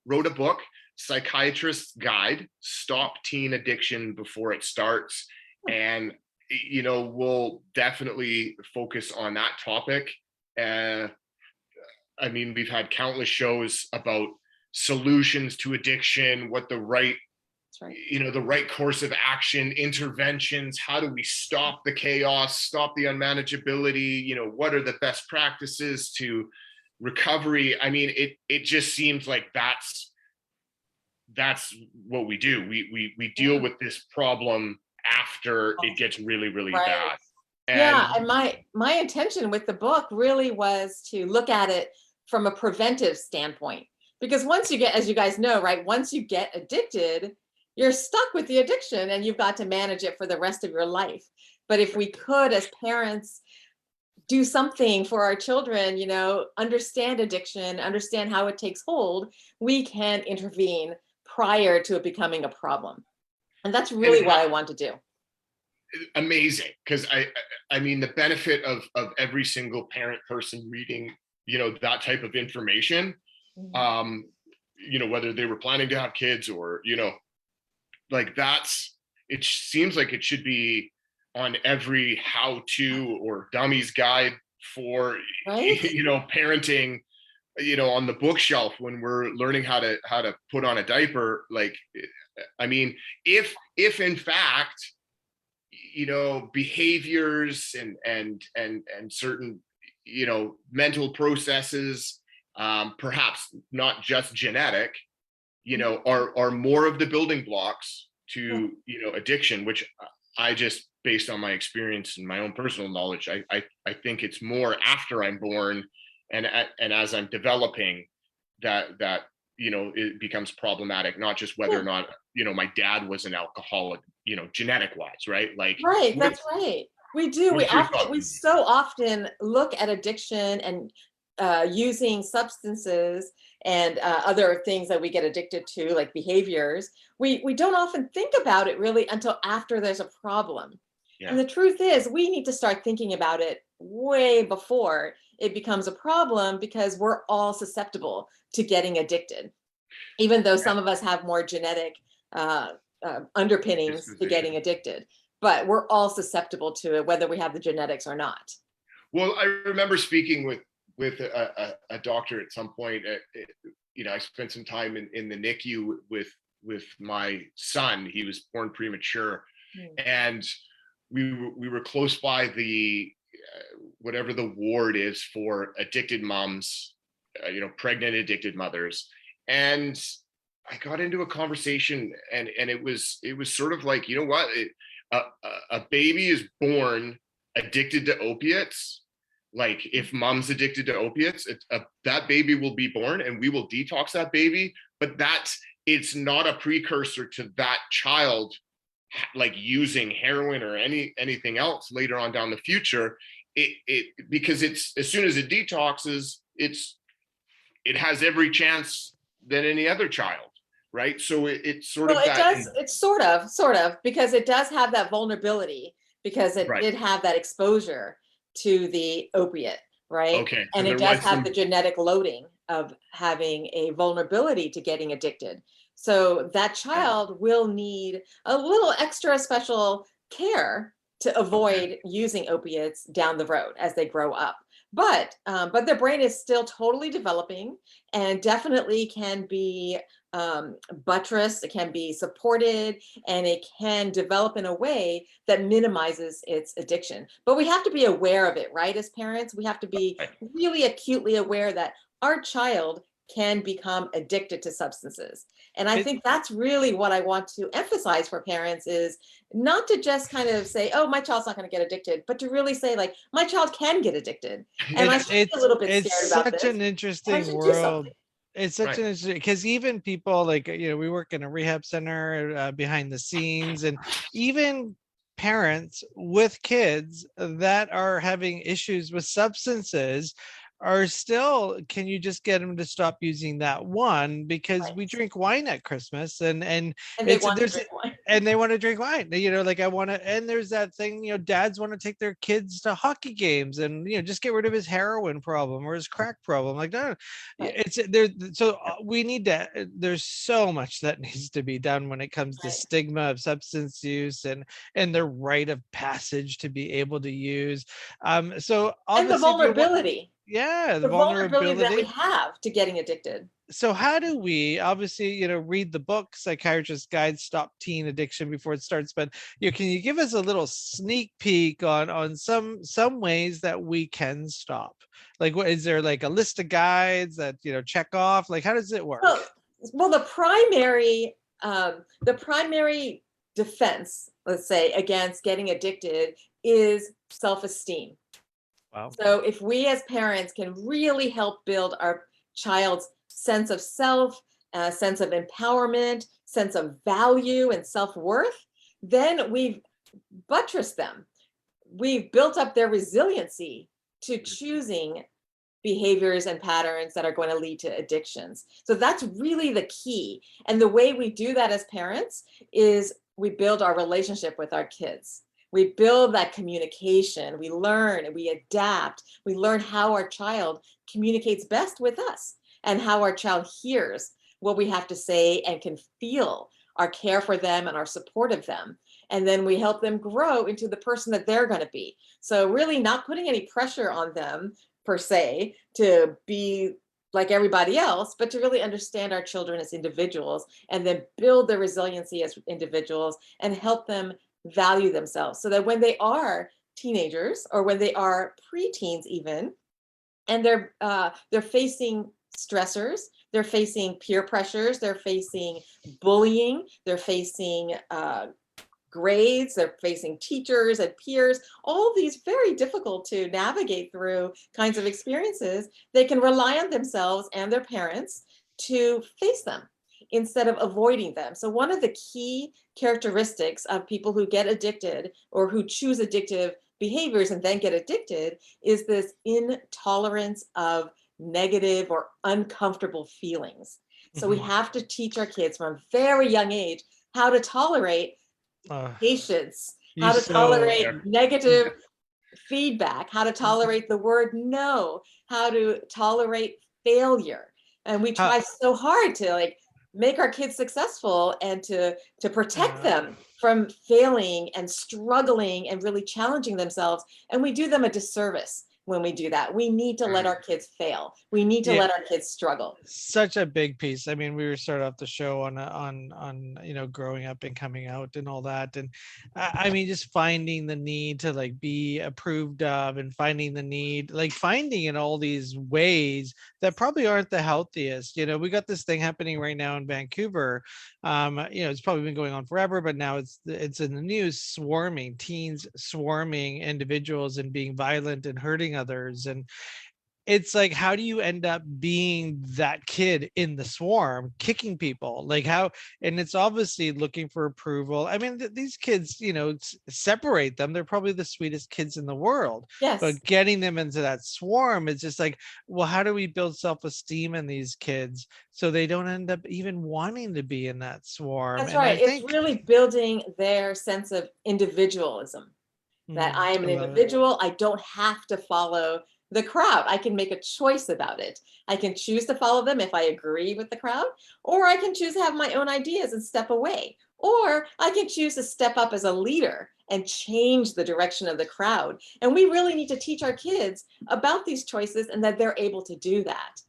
wrote a book, Psychiatrist's Guide, Stop Teen Addiction Before It Starts. And, you know, we'll definitely focus on that topic. I mean, we've had countless shows about solutions to addiction, what the right, you know, the right course of action, interventions, how do we stop the chaos, stop the unmanageability, you know, what are the best practices to recovery? I mean, it just seems like that's what we do. We deal with this problem after it gets really, really bad. And my intention with the book really was to look at it from a preventive standpoint, because once you get, as you guys know, right, once you get addicted, you're stuck with the addiction and you've got to manage it for the rest of your life. But if we could, as parents, do something for our children, you know, understand addiction, understand how it takes hold, we can intervene prior to it becoming a problem. And that's really what I want to do. Amazing. Because I mean, the benefit of every single parent person reading, you know, that type of information, you know, whether they were planning to have kids or, you know, like it seems like it should be on every how-to or dummy's guide for, you know, parenting, you know, on the bookshelf when we're learning how to put on a diaper. Like, I mean, if in fact, you know, behaviors and certain, you know, mental processes, perhaps not just genetic, you know, are more of the building blocks to, you know, addiction, which I just, based on my experience and my own personal knowledge, I think it's more after I'm born and as I'm developing that you know, it becomes problematic, not just whether or not, you know, my dad was an alcoholic, you know, genetic wise, right? Like, that's right. We do. We so often look at addiction and using substances and other things that we get addicted to, like behaviors. We don't often think about it really until after there's a problem. And the truth is, we need to start thinking about it way before it becomes a problem, because we're all susceptible to getting addicted, even though some of us have more genetic underpinnings to getting addicted, but we're all susceptible to it, whether we have the genetics or not. Well, I remember speaking with a doctor at some point. You know, I spent some time in the NICU with my son. He was born premature, and we were close by the whatever the ward is for addicted moms, you know, pregnant addicted mothers. And I got into a conversation, and it was sort of like, you know what, a baby is born addicted to opiates. Like if mom's addicted to opiates, that baby will be born, and we will detox that baby. But it's not a precursor to that child like using heroin or anything else later on down the future. Because it's, as soon as it detoxes, it has every chance than any other child, right? So it's sort Well, of it that. does, it's sort of, because it does have that vulnerability, because it Right. did have that exposure to the opiate, right? Okay, so And it there does was have some. the genetic loading of having a vulnerability to getting addicted. So that child will need a little extra special care to avoid using opiates down the road as they grow up. But their brain is still totally developing, and definitely can be buttressed, it can be supported, and it can develop in a way that minimizes its addiction. But we have to be aware of it, right? As parents, we have to be really acutely aware that our child can become addicted to substances. And I think that's really what I want to emphasize for parents, is not to just kind of say, oh, my child's not going to get addicted, but to really say, like, my child can get addicted. And I should be a little bit it's scared about such this. an And I interesting should do something. world. It's such an interesting, because even people like, we work in a rehab center behind the scenes, and even parents with kids that are having issues with substances are still, can you just get them to stop using that one, because we Right. drink wine at Christmas, and And they want to drink wine. and they want to drink wine, like I want to, and there's that thing, dads want to take their kids to hockey games, and just get rid of his heroin problem or his crack problem. Like, no, Right. it's there. So we need to, there's so much that needs to be done when it comes to Right. stigma of substance use, and the rite of passage to be able to use. So And the obviously, vulnerability, yeah, the the vulnerability that we vulnerability. have to getting addicted. So how do we, obviously, read the book Psychiatrist Guide Stop Teen Addiction Before It Starts, but can you give us a little sneak peek on some ways that we can stop? Like, what is there, like a list of guides that check off? Like, how does it work? Well, the primary defense, let's say, against getting addicted is self-esteem. Wow. So if we as parents can really help build our child's sense of self, sense of empowerment, sense of value and self-worth, then we've buttressed them. We've built up their resiliency to choosing behaviors and patterns that are going to lead to addictions. So that's really the key. And the way we do that as parents is we build our relationship with our kids. We build that communication, we learn, we adapt, we learn how our child communicates best with us, and how our child hears what we have to say and can feel our care for them and our support of them. And then we help them grow into the person that they're going to be. So really not putting any pressure on them per se to be like everybody else, but to really understand our children as individuals, and then build their resiliency as individuals and help them value themselves, so that when they are teenagers, or when they are preteens even, and they're facing stressors, they're facing peer pressures, they're facing bullying, they're facing grades, they're facing teachers and peers, all these very difficult to navigate through kinds of experiences, they can rely on themselves and their parents to face them instead of avoiding them. So one of the key characteristics of people who get addicted, or who choose addictive behaviors and then get addicted, is this intolerance of negative or uncomfortable feelings. So we have to teach our kids from a very young age how to tolerate patience, how to tolerate negative feedback, how to tolerate the word no, how to tolerate failure. And we try so hard to like make our kids successful, and to protect them from failing and struggling and really challenging themselves. And we do them a disservice, when we do that. We need to let Mhm. our kids fail. We need to Yeah. let our kids struggle. Such a big piece. I mean, we were started off the show on growing up and coming out and all that, and I mean, just finding the need to like be approved of, and finding the need, like finding in all these ways that probably aren't the healthiest. We got this thing happening right now in Vancouver. It's probably been going on forever, but now it's in the news. Teens swarming individuals and being violent and hurting others, and it's like, how do you end up being that kid in the swarm kicking people? Like, how? And it's obviously looking for approval. I mean, these kids, separate them, they're probably the sweetest kids in the world, Yes, but getting them into that swarm is just like, well, how do we build self-esteem in these kids so they don't end up even wanting to be in that swarm? that's And I right. It's think, really building their sense of individualism, that I am I an love it. individual. I don't have to follow the crowd. I can make a choice about it. I can choose to follow them if I agree with the crowd, or I can choose to have my own ideas and step away. Or I can choose to step up as a leader and change the direction of the crowd. And we really need to teach our kids about these choices and that they're able to do that.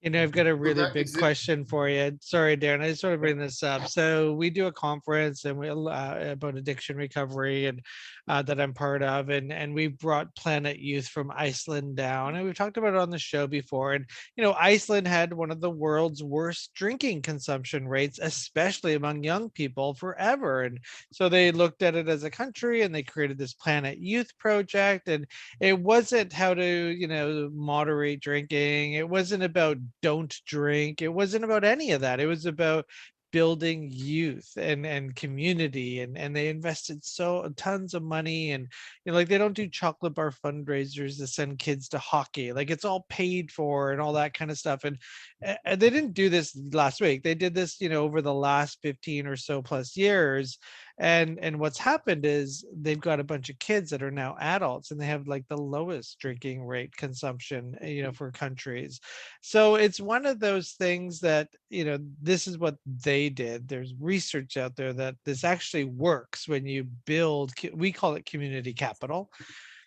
I've got a So really that big is it. question for you. Sorry, Darren, I just want to bring this up. So we do a conference and we about addiction recovery, and that I'm part of, and we brought Planet Youth from Iceland down, and we've talked about it on the show before. And Iceland had one of the world's worst drinking consumption rates, especially among young people, forever. And so they looked at it as a country, and they created this Planet Youth project. And it wasn't how to moderate drinking. It wasn't about don't drink. It wasn't about any of that. It was about building youth and community, and they invested so tons of money. And like, they don't do chocolate bar fundraisers to send kids to hockey. Like, it's all paid for and all that kind of stuff. And they didn't do this last week. They did this over the last 15 or so plus years. And what's happened is they've got a bunch of kids that are now adults, and they have like the lowest drinking rate consumption for countries. So it's one of those things that this is what they did. There's research out there that this actually works when you build, we call it community capital.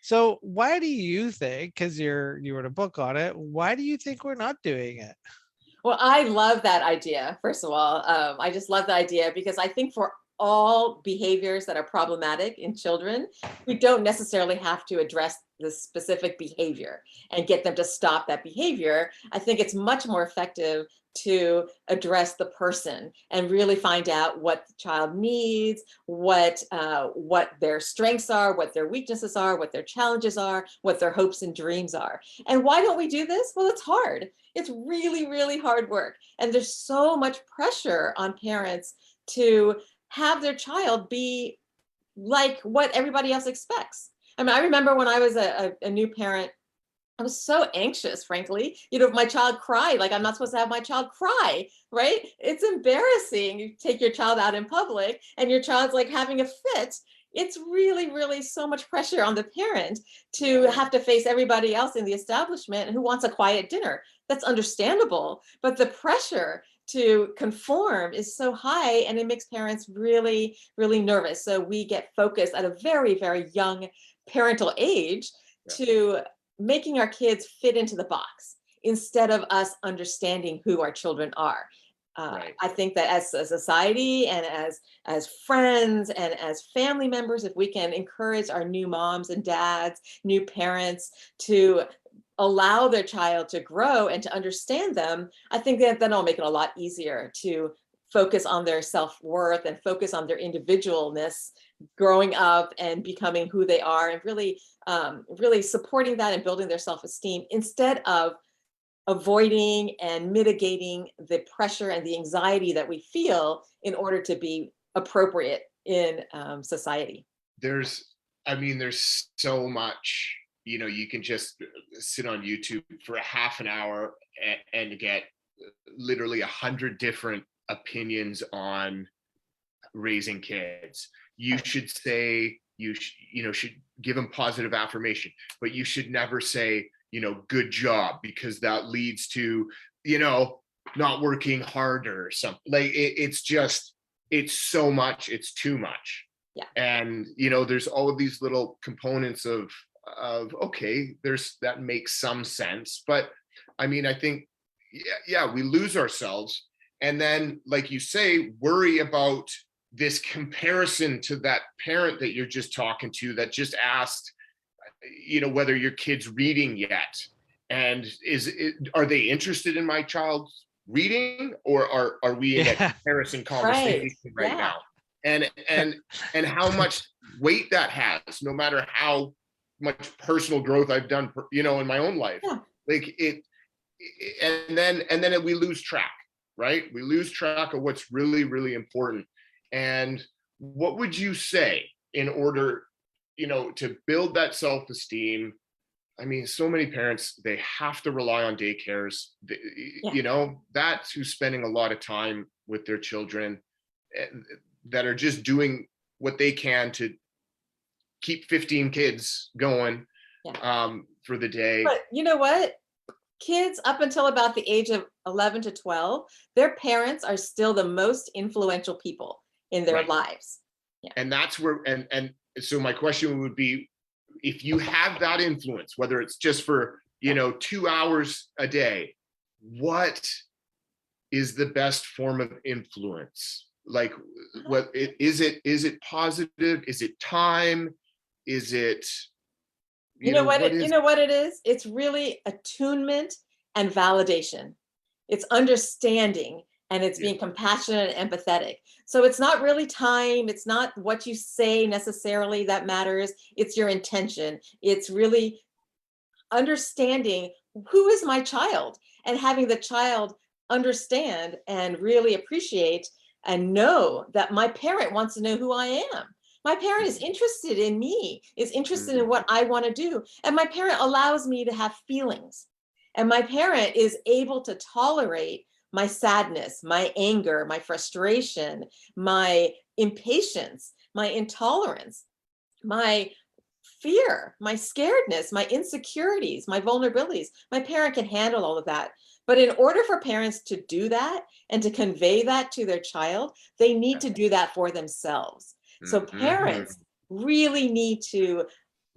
So why do you think, because you wrote a book on it, why do you think we're not doing it? Well, I love that idea. First of all, I just love the idea because I think for all behaviors that are problematic in children, we don't necessarily have to address the specific behavior and get them to stop that behavior. I think it's much more effective to address the person and really find out what the child needs, what their strengths are, what their weaknesses are, what their challenges are, what their hopes and dreams are. And why don't we do this? Well, it's hard. It's really, really hard work. And there's so much pressure on parents to have their child be like what everybody else expects. I mean, I remember when I was a new parent, I was so anxious, frankly. If my child cried, like, I'm not supposed to have my child cry, right? It's embarrassing. You take your child out in public and your child's like having a fit. It's really, really so much pressure on the parent to have to face everybody else in the establishment who wants a quiet dinner. That's understandable, but the pressure to conform is so high, and it makes parents really, really nervous. So we get focused at a very, very young parental age to making our kids fit into the box instead of us understanding who our children are. Right. I think that as a society and as friends and as family members, if we can encourage our new moms and dads, new parents to allow their child to grow and to understand them, I think that then it'll make it a lot easier to focus on their self-worth and focus on their individualness growing up and becoming who they are, and really really supporting that and building their self-esteem instead of avoiding and mitigating the pressure and the anxiety that we feel in order to be appropriate in society. There's so much, you can just sit on YouTube for a half an hour and get literally 100 different opinions on raising kids. You should say, should give them positive affirmation, but you should never say, good job, because that leads to, not working harder or something. Like, it's so much, it's too much. Yeah. And, there's all of these little components of of, okay, that makes some sense. But I mean, I think, yeah, we lose ourselves. And then, like you say, worry about this comparison to that parent that you're just talking to that just asked, whether your kid's reading yet. And are they interested in my child's reading, or are we in a Yeah. comparison Right. conversation right Yeah. now? And how much weight that has, no matter how much personal growth I've done, in my own life. Yeah. Like and then we lose track, right? We lose track of what's really, really important. And what would you say in order, to build that self-esteem? I mean, so many parents, they have to rely on daycares. Yeah. That's who's spending a lot of time with their children, that are just doing what they can to keep 15 kids going, Yeah. for the day. But you know what? Kids up until about the age of 11 to 12, their parents are still the most influential people in their Right. lives. Yeah. And that's where, and so my question would be, if you have that influence, whether it's just for, 2 hours a day, what is the best form of influence? Like, what is it positive? Is it time? Is it, You know what what you is, know what it is? It's really attunement and validation. It's understanding, and it's yeah, being compassionate and empathetic. So it's not really time, it's not what you say necessarily that matters, it's your intention. It's really understanding who is my child, and having the child understand and really appreciate and know that my parent wants to know who I am. My parent is interested in me, is interested in mhm, what I want to do. And my parent allows me to have feelings. And my parent is able to tolerate my sadness, my anger, my frustration, my impatience, my intolerance, my fear, my scaredness, my insecurities, my vulnerabilities. My parent can handle all of that. But in order for parents to do that and to convey that to their child, they need to do that for themselves. So mhm. parents really need to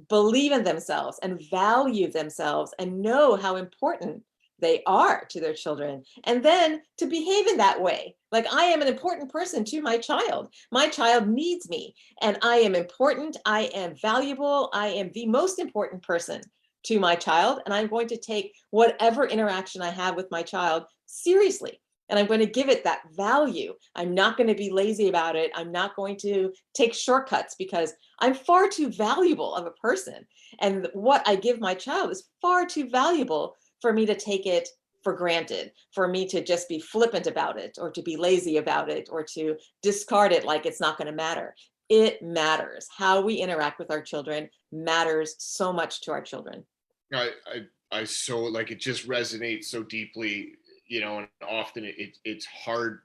believe in themselves and value themselves and know how important they are to their children, and then to behave in that way. Like, I am an important person to my child. My child needs me, and I am important. I am valuable. I am the most important person to my child. And I'm going to take whatever interaction I have with my child seriously. And I'm going to give it that value. I'm not going to be lazy about it. I'm not going to take shortcuts, because I'm far too valuable of a person. And what I give my child is far too valuable for me to take it for granted, for me to just be flippant about it, or to be lazy about it, or to discard it like it's not going to matter. It matters. How we interact with our children matters so much to our children. I so, like, it just resonates so deeply, and often it's hard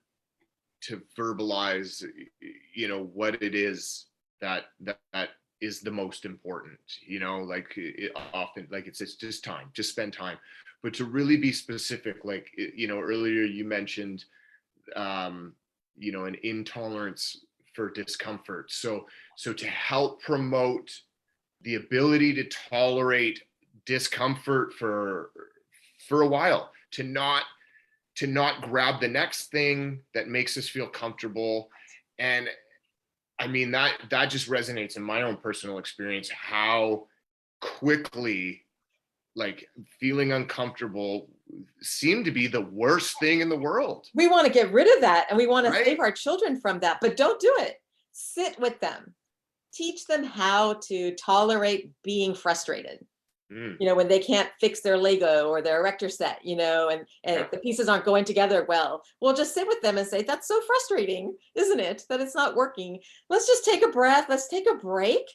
to verbalize, what it is that is the most important, like, often, like, it's just time, just spend time. But to really be specific, like, earlier you mentioned, an intolerance for discomfort. So to help promote the ability to tolerate discomfort for a while, to not grab the next thing that makes us feel comfortable. And I mean, that just resonates in my own personal experience, how quickly, like, feeling uncomfortable seemed to be the worst thing in the world, We want to get rid of that, and we want to right? save our children from that, but don't do it. Sit with them. Teach them how to tolerate being frustrated. Mm, When they can't fix their Lego or their erector set, and yeah. if the pieces aren't going together well, just sit with them and say, that's so frustrating, isn't it, that it's not working? Let's just take a breath, let's take a break,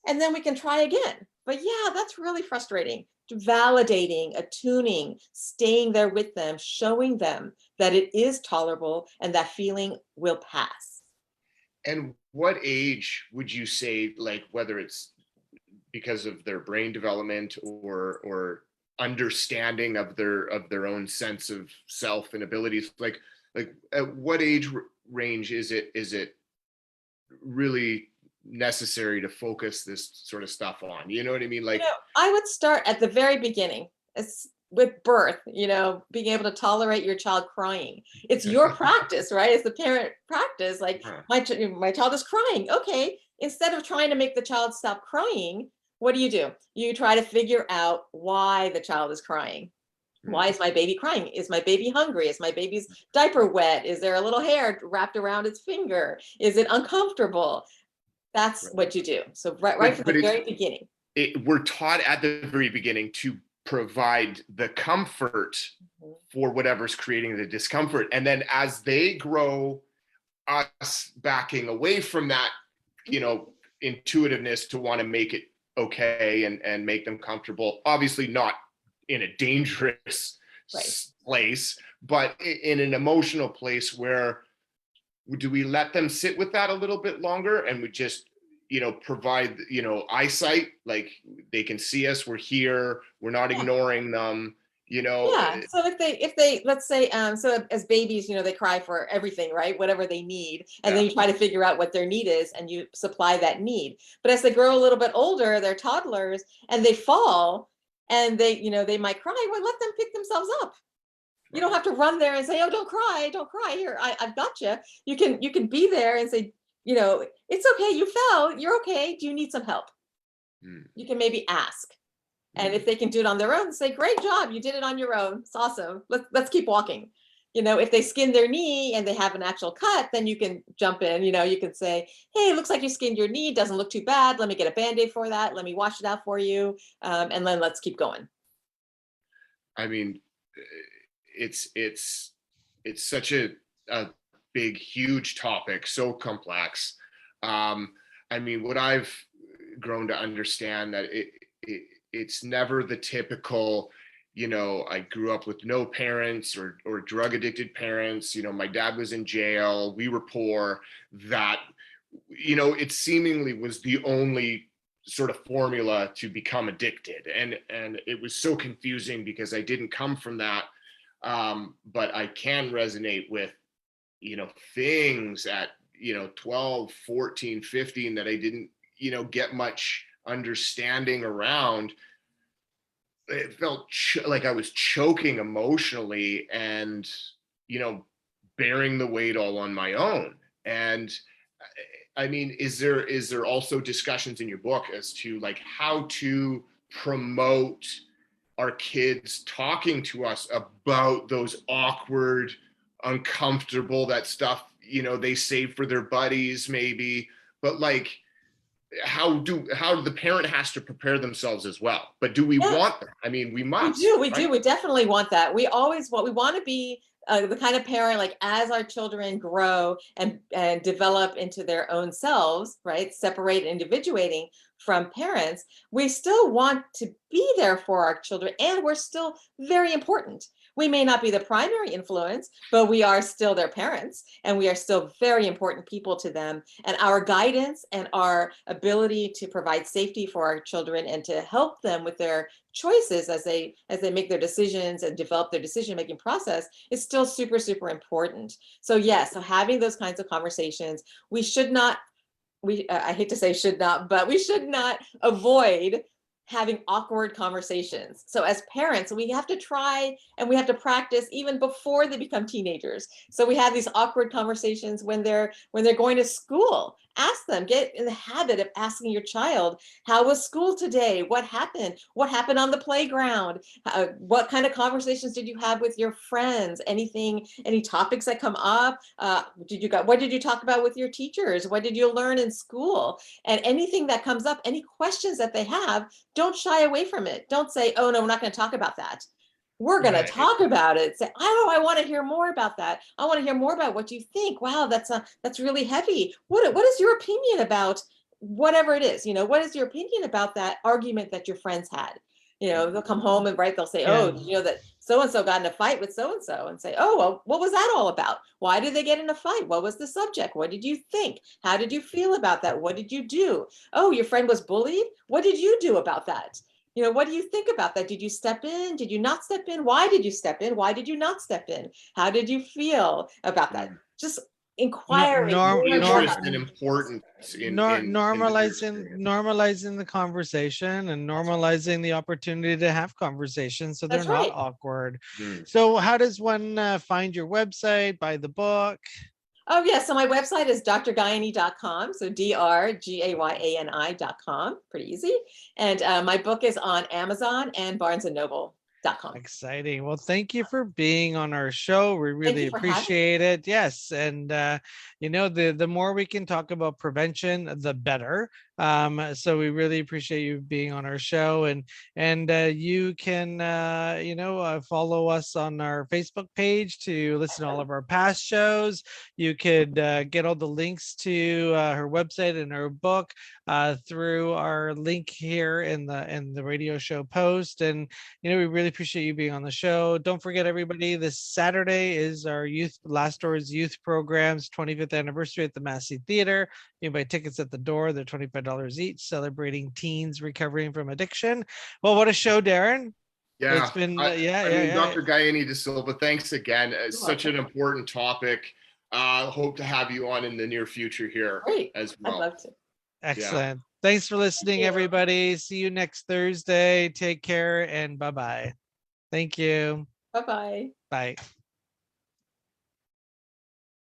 and then we can try again. But yeah, that's really frustrating. Validating, attuning, staying there with them, showing them that it is tolerable and that feeling will pass. And what age would you say, like, whether it's because of their brain development or understanding of their own sense of self and abilities, like at what age range is it really necessary to focus this sort of stuff on. You know what I mean? Like, I would start at the very beginning. It's with birth, being able to tolerate your child crying. It's your practice, right? It's the parent practice. Like my child is crying. Okay. Instead of trying to make the child stop crying, what do? You try to figure out why the child is crying. Why is my baby crying? Is my baby hungry? Is my baby's diaper wet? Is there a little hair wrapped around its finger? Is it uncomfortable? That's what you do. So right from the very beginning. We're taught at the very beginning to provide the comfort for whatever's creating the discomfort. And then as they grow, us backing away from that, intuitiveness to want to make it okay and make them comfortable, obviously not in a dangerous place, but in an emotional place where do we let them sit with that a little bit longer and we just provide eyesight, like they can see us, we're here, we're not ignoring them, Yeah. So if they let's say so as babies, they cry for everything, right? Whatever they need, and then you try to figure out what their need is and you supply that need. But as they grow a little bit older, they're toddlers and they fall and they might cry. Well, let them pick themselves up. You don't have to run there and say, "Oh, don't cry, here, I've got you." You can be there and say, "It's okay, you fell, you're okay, do you need some help?" You can maybe ask. And if they can do it on their own, say, "Great job, you did it on your own, it's awesome, let's keep walking." If they skin their knee and they have an actual cut, then you can jump in. You can say, "Hey, it looks like you skinned your knee, doesn't look too bad, let me get a Band-Aid for that, let me wash it out for you, and then let's keep going." I mean, it's such a big, huge topic, so complex. I mean, what I've grown to understand that it's never the typical, I grew up with no parents or drug addicted parents. My dad was in jail, we were poor, that, it seemingly was the only sort of formula to become addicted. And it was so confusing because I didn't come from that. But I can resonate with, things at, 12, 14, 15 that I didn't, get much understanding around. It felt like I was choking emotionally and, bearing the weight all on my own. And I mean, is there also discussions in your book as to like how to promote our kids talking to us about those awkward, uncomfortable, that stuff, they save for their buddies maybe, but like, how the parent has to prepare themselves as well. But do we want them? I mean, we must. We do. We definitely want that. We want to be the kind of parent, like as our children grow and develop into their own selves, right? Separate, individuating from parents, we still want to be there for our children, and we're still very important. We may not be the primary influence, but we are still their parents, and we are still very important people to them. And our guidance and our ability to provide safety for our children and to help them with their choices as they make their decisions and develop their decision-making process is still super, super important. So yes, so having those kinds of conversations, we should not, I hate to say should not, but we should not avoid having awkward conversations. So as parents, we have to try and we have to practice even before they become teenagers. So we have these awkward conversations when they're going to school. Ask them, get in the habit of asking your child, "How was school today? What happened? What happened on the playground? What kind of conversations did you have with your friends? Any topics that come up? What did you talk about with your teachers? What did you learn in school?" And anything that comes up, any questions that they have, don't shy away from it. Don't say, "Oh no, we're not going to talk about that." We're going to talk about it. Say, "Oh, I want to hear more about that. I want to hear more about what you think. Wow, that's really heavy. What is your opinion about whatever it is? What is your opinion about that argument that your friends had?" They'll come home and they'll say, "Oh, that so-and-so got in a fight with so-and-so," and say, "Oh, well, what was that all about? Why did they get in a fight? What was the subject? What did you think? How did you feel about that? What did you do? Oh, your friend was bullied. What did you do about that? What do you think about that? Did you step in? Did you not step in? Why did you step in? Why did you not step in? How did you feel about that?" Just inquiring norm- more and more norm- interest about and it. importance in normalizing experience. normalizing the conversation and normalizing the opportunity to have conversations so they're That's not right. awkward. Mm. So how does one find your website, buy the book? Oh, yeah. So my website is drgayani.com. So drgayani.com. Pretty easy. And my book is on Amazon and barnesandnoble.com. Exciting. Well, thank you for being on our show. We really you for having me. appreciate it. Yes. And, you know, the more we can talk about prevention, the better. So we really appreciate you being on our show, and you can, you know, follow us on our Facebook page to listen to all of our past shows. You could get all the links to her website and her book through our link here in the radio show post. And you know, we really appreciate you being on the show. Don't forget, everybody, this Saturday is our Last Doors Youth Program's 25th anniversary at the Massey Theater. You can buy tickets at the door. They're $25 each, celebrating teens recovering from addiction. Well, what a show, Darren. Yeah, It's been, I mean, yeah. Dr. Gayani De Silva, thanks again. It's You're such an important topic. Hope to have you on in the near future here Great. as I'd well. love to. Excellent. Thanks for listening, you. everybody. See you next Thursday. Take care and bye-bye. Thank you. Bye-bye. Bye.